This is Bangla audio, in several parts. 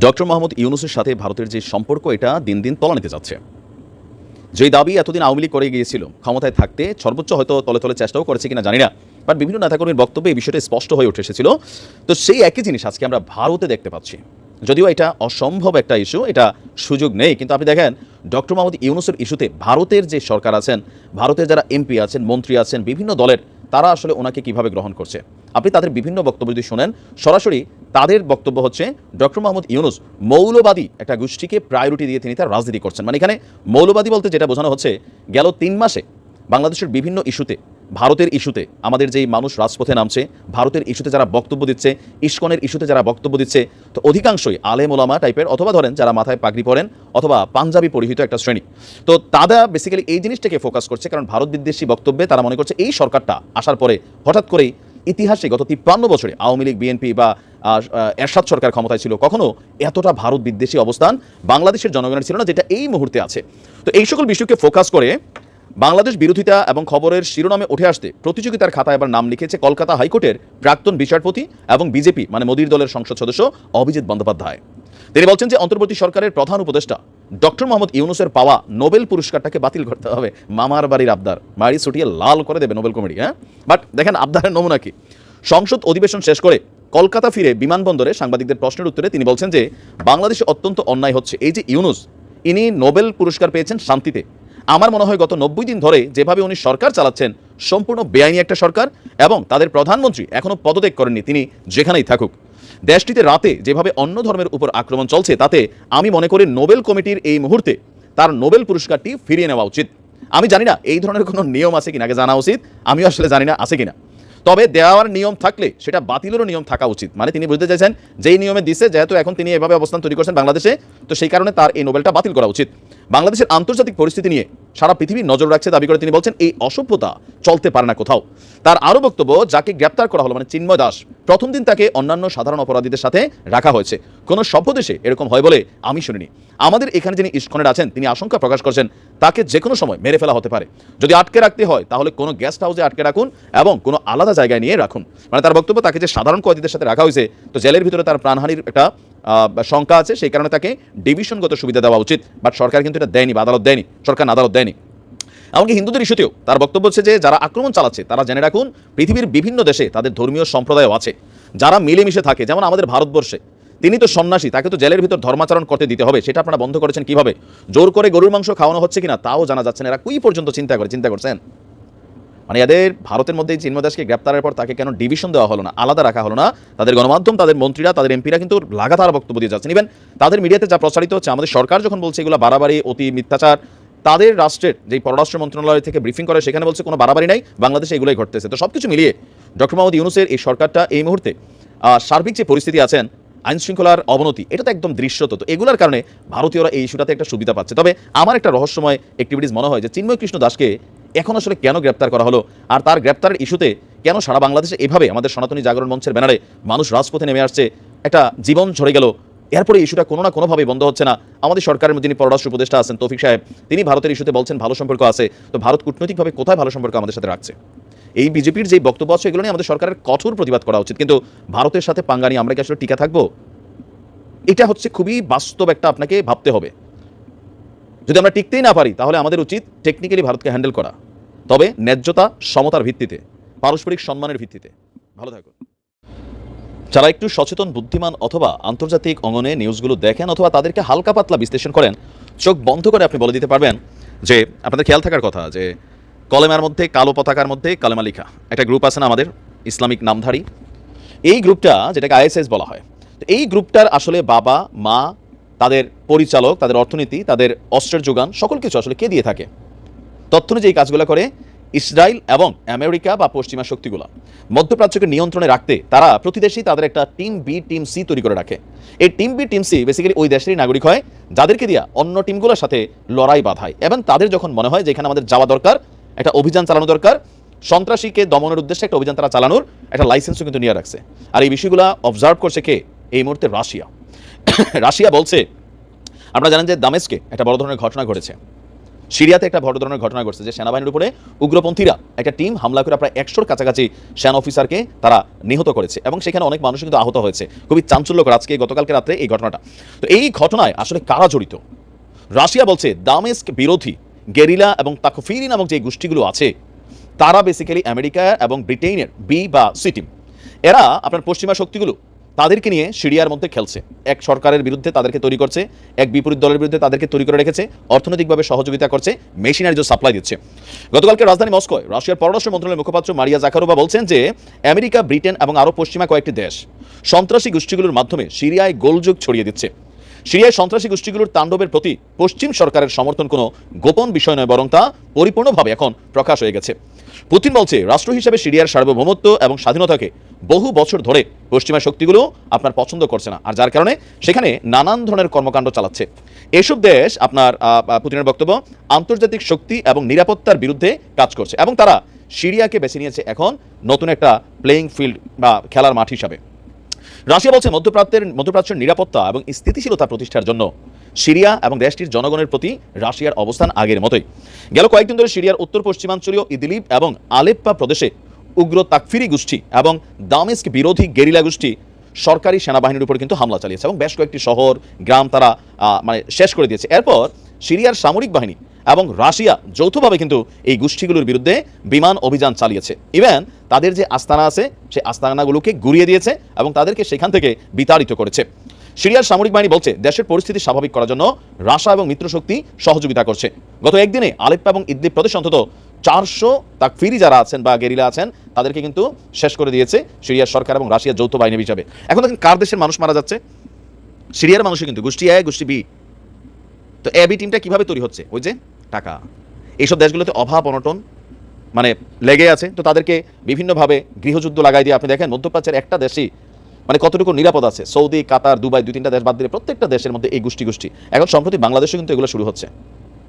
ডক্টর মোহাম্মদ ইউনূসের সাথে ভারতের যে সম্পর্ক এটা দিন দিন তলানিতে যাচ্ছে। যেই দাবি এতদিন আওয়ামী লীগ করে গিয়েছিল ক্ষমতায় থাকতে, সর্বোচ্চ হয়তো তলে তলে চেষ্টাও করেছে কিনা জানি না, বাট বিভিন্ন নেতাকর্মীর বক্তব্যে এই বিষয়টা স্পষ্ট হয়ে উঠে এসেছিল। তো সেই একই জিনিস আজকে আমরা ভারতে দেখতে পাচ্ছি। যদিও এটা অসম্ভব একটা ইস্যু, এটা সুযোগ নেই, কিন্তু আপনি দেখেন ডক্টর মোহাম্মদ ইউনূসের ইস্যুতে ভারতের যে সরকার আছেন, ভারতের যারা এমপি আছেন, মন্ত্রী আছেন, বিভিন্ন দলের, তারা আসলে ওনাকে কিভাবে গ্রহণ করছে। আপনি তাদের বিভিন্ন বক্তব্য যদি শোনেন, সরাসরি তাদের বক্তব্য হচ্ছে ডক্টর মোহাম্মদ ইউনূস মৌলবাদী একটা গোষ্ঠীকে প্রায়োরিটি দিয়ে তিনি তার রাজনীতি করছেন। মানে এখানে মৌলবাদী বলতে যেটা বোঝানো হচ্ছে, গেল 3 মাসে বাংলাদেশের বিভিন্ন ইস্যুতে, ভারতের ইস্যুতে আমাদের যেই মানুষ রাজপথে নামছে, ভারতের ইস্যুতে যারা বক্তব্য দিচ্ছে, ইস্কনের ইস্যুতে যারা বক্তব্য দিচ্ছে, তো অধিকাংশই আলেম ওলামা টাইপের, অথবা ধরেন যারা মাথায় পাগড়ি পরেন অথবা পাঞ্জাবি পরিহিত একটা শ্রেণী। তো তারা বেসিক্যালি এই জিনিসটাকে ফোকাস করছে, কারণ ভারত বিদ্বেষী বক্তব্যে তারা মনে করছে এই সরকারটা আসার পরে হঠাৎ করেই ইতিহাসে গত 53 বছরে আওয়ামী লীগ, বিএনপি বা এরশাদ সরকার ক্ষমতায় ছিল, কখনো এতটা ভারত বিদ্বেষী অবস্থান বাংলাদেশের জনগণের ছিল না যেটা এই মুহূর্তে আছে। তো এই সকল বিষয়কে ফোকাস করে বাংলাদেশ বিরোধিতা এবং খবরের শিরোনামে উঠে আসতে প্রতিযোগিতার খাতায় এবার নাম লিখেছে কলকাতা হাইকোর্টের প্রাক্তন বিচারপতি এবং বিজেপি মানে মোদির দলের সংসদ সদস্য অভিজিৎ বন্দ্যোপাধ্যায়। তিনি বলছেন যে অন্তর্বর্তী সরকারের প্রধান উপদেষ্টা ডক্টর মোহাম্মদ ইউনূসের পাওয়া নোবেল পুরস্কারটাকে বাতিল করতে হবে। মামার বাড়ির আবদার, বাড়ি ছুটিয়ে লাল করে দেবে নোবেল কমিটি। বাট দেখেন আবদারের নমুনা কি। সংসদ অধিবেশন শেষ করে কলকাতা ফিরে বিমানবন্দরে সাংবাদিকদের প্রশ্নের উত্তরে তিনি বলছেন যে বাংলাদেশে অত্যন্ত অন্যায় হচ্ছে। এই যে ইউনূস, ইনি নোবেল পুরস্কার পেয়েছেন শান্তিতে। আমার মনে হয় গত 90 দিন ধরে যেভাবে উনি সরকার চালাচ্ছেন সম্পূর্ণ বেআইনি একটা সরকার, এবং তাদের প্রধানমন্ত্রী এখনো পদত্যাগ করেননি, তিনি যেখানেই থাকুক। দেশটিতে রাতে যেভাবে অন্য ধর্মের উপর আক্রমণ চলছে, তাতে আমি মনে করি নোবেল কমিটির এই মুহূর্তে তার নোবেল পুরস্কারটি ফিরিয়ে নেওয়া উচিত। আমি জানি না এই ধরনের কোনো নিয়ম আছে কিনা, আগে জানা উচিত, আমিও আসলে জানি না আছে কিনা। তবে দেওয়ার নিয়ম থাকলে সেটা বাতিলেরও নিয়ম থাকা উচিত। মানে তিনি বুঝতে চাইছেন যেই নিয়মে দিচ্ছে, যেহেতু এখন তিনি এভাবে অবস্থান তৈরি করছেন বাংলাদেশে, তো সেই কারণে তার এই নোবেলটা বাতিল করা উচিত। বাংলাদেশের আন্তর্জাতিক পরিস্থিতি নিয়ে সারা পৃথিবী নজর রাখছে দাবি করে তিনি বলছেন এই অসভ্যতা চলতে পারে না কোথাও। তার আরও বক্তব্য, যাকে গ্রেপ্তার করা হলো মানে চিন্ময় দাস, প্রথম দিন তাকে অন্যান্য সাধারণ অপরাধীদের সাথে রাখা হয়েছে। কোনো সভ্য দেশে এরকম হয় বলে আমি শুনিনি। আমাদের এখানে যিনি ইস্কনের আছেন তিনি আশঙ্কা প্রকাশ করছেন তাকে যে কোনো সময় মেরে ফেলা হতে পারে। যদি আটকে রাখতে হয় তাহলে কোনো গেস্ট হাউসে আটকে রাখুন এবং কোনো আলাদা জায়গায় নিয়ে রাখুন। মানে তার বক্তব্য, তাকে যে সাধারণ কয়েদিদের সাথে রাখা হয়েছে, তো জেলের ভিতরে তার প্রাণহানির একটা শঙ্কা আছে, সেই কারণে তাকে ডিভিশনগত সুবিধা দেওয়া উচিত। বাট সরকার কিন্তু এটা দেয়নি বা আদালত দেয়নি, সরকার আদালত দেয়নি। এমনকি হিন্দুদের ইস্যুতেও তার বক্তব্য হচ্ছে যে যারা আক্রমণ চালাচ্ছে তারা জেনে রাখুন পৃথিবীর বিভিন্ন দেশে তাদের ধর্মীয় সম্প্রদায়ও আছে যারা মিলেমিশে থাকে, যেমন আমাদের ভারতবর্ষে। তিনি তো সন্ন্যাসী, তাকে তো জেলের ভিতর ধর্মাচরণ করতে দিতে হবে, সেটা আপনারা বন্ধ করেছেন কিভাবে? জোর করে গরুর মাংস খাওয়ানো হচ্ছে কিনা তাও জানা যাচ্ছে না। এরা কুই পর্যন্ত চিন্তা করছেন। মানে এদের ভারতের মধ্যে চিন্ময় দাসকে গ্রেপ্তারের পর তাকে কেন ডিভিশন দেওয়া হলো না, আলাদা রাখা হলো না? তাদের গণমাধ্যম, তাদের মন্ত্রীরা, তাদের এমপিরা কিন্তু লাগাতার বক্তব্য দিয়ে যাচ্ছেন। ইভেন তাদের মিডিয়াতে যা প্রচারিত হচ্ছে, আমাদের সরকার যখন বলছে এগুলো বাড়াবাড়ি, অতি মিথ্যাচার, তাদের রাষ্ট্রের যেই পররাষ্ট্র মন্ত্রণালয় থেকে ব্রিফিং করে সেখানে বলছে কোনো বাড়াবাড়ি নাই, বাংলাদেশে এগুলোই ঘটতেছে। তো সবকিছু মিলিয়ে ডক্টর মোহাম্মদ ইউনূসের এই সরকারটা এই মুহূর্তে সার্বিক যে পরিস্থিতি আছেন, আইন শৃঙ্খলার অবনতি, এটা তো একদম দৃশ্যত। তো এগুলোর কারণে ভারতীয়রা এই ইস্যুটাতে একটা সুবিধা পাচ্ছে। তবে আমার একটা রহস্যময় অ্যাক্টিভিটিস মনে হয় যে চিন্ময় কৃষ্ণ দাসকে এখন আসলে কেন গ্রেপ্তার করা হলো, আর তার গ্রেপ্তারের ইস্যুতে কেন সারা বাংলাদেশে এভাবে আমাদের সনাতনী জাগরণ মঞ্চের ব্যানারে মানুষ রাজপথে নেমে আসছে, একটা জীবন ঝরে গেল, এরপরে ইস্যুটা কোনো না কোনোভাবে বন্ধ হচ্ছে না। আমাদের সরকারের যিনি পররাষ্ট্র উপদেষ্টা আছেন তৌফিক সাহেব, তিনি ভারতের ইস্যুতে বলছেন ভালো সম্পর্ক আছে। তো ভারত কূটনৈতিকভাবে কোথায় ভালো সম্পর্ক আমাদের সাথে রাখছে? এই বিজেপির যে বক্তব্য আছে এগুলো নিয়ে আমাদের সরকারের কঠোর প্রতিবাদ করা উচিত। কিন্তু ভারতের সাথে পাঙ্গা নিয়ে আমরা কি আসলে টিকা থাকবো? এটা হচ্ছে খুবই বাস্তব একটা আপনাকে ভাবতে হবে। যদি আমরা টিকতেই না পারি তাহলে আমাদের উচিত টেকনিক্যালি ভারতকে হ্যান্ডেল করা, তবে ন্যায্যতা, সমতার ভিত্তিতে, পারস্পরিক সম্মানের ভিত্তিতে। ভালো থাকুন। যারা একটু সচেতন, বুদ্ধিমান অথবা আন্তর্জাতিক অঙ্গনে নিউজগুলো দেখেন অথবা তাদেরকে হালকা পাতলা বিশ্লেষণ করেন, চোখ বন্ধ করে আপনি বলে দিতে পারবেন যে আপনাদের খেয়াল থাকার কথা যে কলেমার মধ্যে, কালো পতাকার মধ্যে কালেমা লিখা একটা গ্রুপ আছে না আমাদের, ইসলামিক নামধারী। এই গ্রুপটা যেটাকে আইএসএস বলা হয়, তো এই গ্রুপটার আসলে বাবা মা, তাদের পরিচালক, তাদের অর্থনীতি, তাদের অস্ত্রের যোগান, সকল কিছু আসলে কে দিয়ে থাকে? তথ্য অনুযায়ী এই কাজগুলো করে ইসরায়েল এবং আমেরিকা বা পশ্চিমা শক্তিগুলো। মধ্যপ্রাচ্যকে নিয়ন্ত্রণে রাখতে তারা প্রতি দেশেই তাদের একটা টিম বি, টিম সি তৈরি করে রাখে। এই team B, team C basically ওই দেশেরই নাগরিক হয়, যাদেরকে দিয়া অন্য টিমগুলোর সাথে লড়াই বাধায়। এবং তাদের যখন মনে হয় যে এখানে আমাদের যাওয়া দরকার, একটা অভিযান চালানো দরকার, সন্ত্রাসীকে দমনের উদ্দেশ্যে একটা অভিযান তারা চালানোর একটা লাইসেন্সও কিন্তু নিয়ে রাখছে। আর এই বিষয়গুলো অবজার্ভ করছে কে? এই মুহূর্তে রাশিয়া। রাশিয়া বলছে, আপনারা জানেন যে দামেস্কে একটা বড় ধরনের ঘটনা ঘটেছে, সিরিয়াতে একটা বড় ধরনের ঘটনা ঘটছে যে সেনাবাহিনীর উপরে উগ্রপন্থীরা একটা টিম হামলা করে প্রায় 100-র কাছাকাছি সেনা অফিসারকে তারা নিহত করেছে এবং সেখানে অনেক মানুষ কিন্তু আহত হয়েছে। খুবই চাঞ্চল্যকর আজকে গতকালকে রাত্রে এই ঘটনাটা। তো এই ঘটনায় আসলে কারা জড়িত? রাশিয়া বলছে দামেস্ক বিরোধী গেরিলা এবং তাকফিরি নামক যে গোষ্ঠীগুলো আছে তারা বেসিক্যালি আমেরিকা এবং ব্রিটেনের বি বা সি টিম। এরা আপনার পশ্চিমা শক্তিগুলো তাদেরকে নিয়ে সিরিয়ার মধ্যে খেলছে। এক সরকারের বিরুদ্ধে তাদেরকে তৈরি করছে, এক বিপরীত দলের বিরুদ্ধে তাদেরকে তৈরি করে রেখেছে, অর্থনৈতিকভাবে সহযোগিতা করছে, মেশিনারি সাপ্লাই দিচ্ছে। গতকালকে রাজধানী মস্কোয় রাশিয়ার পররাষ্ট্র মন্ত্রণালয়ের মুখপাত্র মারিয়া জাখারোভা বলছেন যে আমেরিকা, ব্রিটেন এবং আরও পশ্চিমা কয়েকটি দেশ সন্ত্রাসী গোষ্ঠীগুলোর মাধ্যমে সিরিয়ায় গোলযোগ ছড়িয়ে দিচ্ছে। সিরিয়ায় সন্ত্রাসী গোষ্ঠীগুলোর তাণ্ডবের প্রতি পশ্চিম সরকারের সমর্থন কোনো গোপন বিষয় নয়, বরং তা পরিপূর্ণভাবে এখন প্রকাশ হয়ে গেছে। পুতিন বলছে রাষ্ট্র হিসেবে সিরিয়ার সার্বভৌমত্ব এবং স্বাধীনতাকে বহু বছর ধরে পশ্চিমা শক্তিগুলো আপনার পছন্দ করছে না, আর যার কারণে সেখানে নানান ধরনের কর্মকাণ্ড চালাচ্ছে। এসব দেশ আপনার পুতিনের বক্তব্য আন্তর্জাতিক শক্তি এবং নিরাপত্তার বিরুদ্ধে কাজ করছে এবং তারা সিরিয়াকে বেছে নিয়েছে এখন নতুন একটা প্লেয়িং ফিল্ড বা খেলার মাঠ হিসাবে। রাশিয়া বলছে মধ্যপ্রাচ্যের নিরাপত্তা এবং স্থিতিশীলতা প্রতিষ্ঠার জন্য সিরিয়া এবং দেশটির জনগণের প্রতি রাশিয়ার অবস্থান আগের মতোই। গেল কয়েকদিন ধরে সিরিয়ার উত্তর পশ্চিমাঞ্চলীয় ইদলিব এবং আলেপ্পা প্রদেশে উগ্র তাকফিরি গোষ্ঠী এবং দামেস্ক বিরোধী গেরিলা গোষ্ঠী সরকারি সেনাবাহিনীর উপর কিন্তু হামলা চালিয়েছে এবং বেশ কয়েকটি শহর গ্রাম তারা শেষ করে দিয়েছে। এরপর সিরিয়ার সামরিক বাহিনী এবং রাশিয়া যৌথভাবে কিন্তু এই গোষ্ঠীগুলোর বিরুদ্ধে বিমান অভিযান চালিয়েছে। ইভেন তাদের যে আস্তানা আছে সেই আস্তানাগুলোকে গুড়িয়ে দিয়েছে এবং তাদেরকে সেখান থেকে বিতাড়িত করেছে। সিরিয়ার সামরিক বাহিনী বলছে দেশের পরিস্থিতি স্বাভাবিক করার জন্য রাশিয়া এবং মিত্রশক্তি সহযোগিতা করছে। গত একদিনে আলেপ্পো এবং ইদলিব প্রদেশে অন্তত 400 তাকফিরি যারা আছেন বা গেরিলা আছেন তাদেরকে কিন্তু শেষ করে দিয়েছে সিরিয়ার সরকার এবং রাশিয়ার যৌথ বাহিনী হিসাবে। এখন দেখেন কার দেশের মানুষ মারা যাচ্ছে? সিরিয়ার মানুষই কিন্তু গোষ্ঠী এ গোষ্ঠী বি। তো এ বি টিমটা কিভাবে তৈরি হচ্ছে? ওই যে টাকা। এইসব দেশগুলোতে অভাব অনটন লেগে আছে, তো তাদেরকে বিভিন্নভাবে গৃহযুদ্ধ লাগাই দিয়ে আপনি দেখেন মধ্যপ্রাচ্যের একটা দেশই কতটুকু নিরাপদ আছে। সৌদি, কাতার, দুবাই, 2-3টা দেশ বাদ দিলে প্রত্যেকটা দেশের মধ্যে এই গোষ্ঠী। এখন সম্প্রতি বাংলাদেশে কিন্তু এগুলো শুরু হচ্ছে।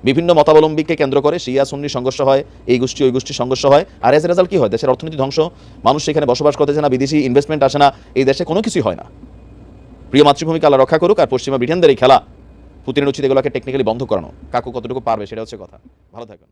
বিভিন্ন মতাবলম্বীকে কেন্দ্র করে শিয়া সুন্নি সংঘর্ষ হয়, এই গোষ্ঠী ওই গোষ্ঠী সংঘর্ষ হয়, আর এজ এ রেজাল্ট কি হয়? দেশের অর্থনীতি ধ্বংস, মানুষ সেখানে বসবাস করতেছে না, বিদেশি ইনভেস্টমেন্ট আসে না, এই দেশে কোনো কিছুই হয় না। প্রিয় মাতৃভূমিকে আল্লাহ রক্ষা করুক। আর পশ্চিমা ব্রিটেনদের এই খেলা পুতিনের উচিত এগুলোকে টেকনিক্যালি বন্ধ করানো। কাকু কতটুকু পারবে সেটা হচ্ছে কথা। ভালো থাকুন।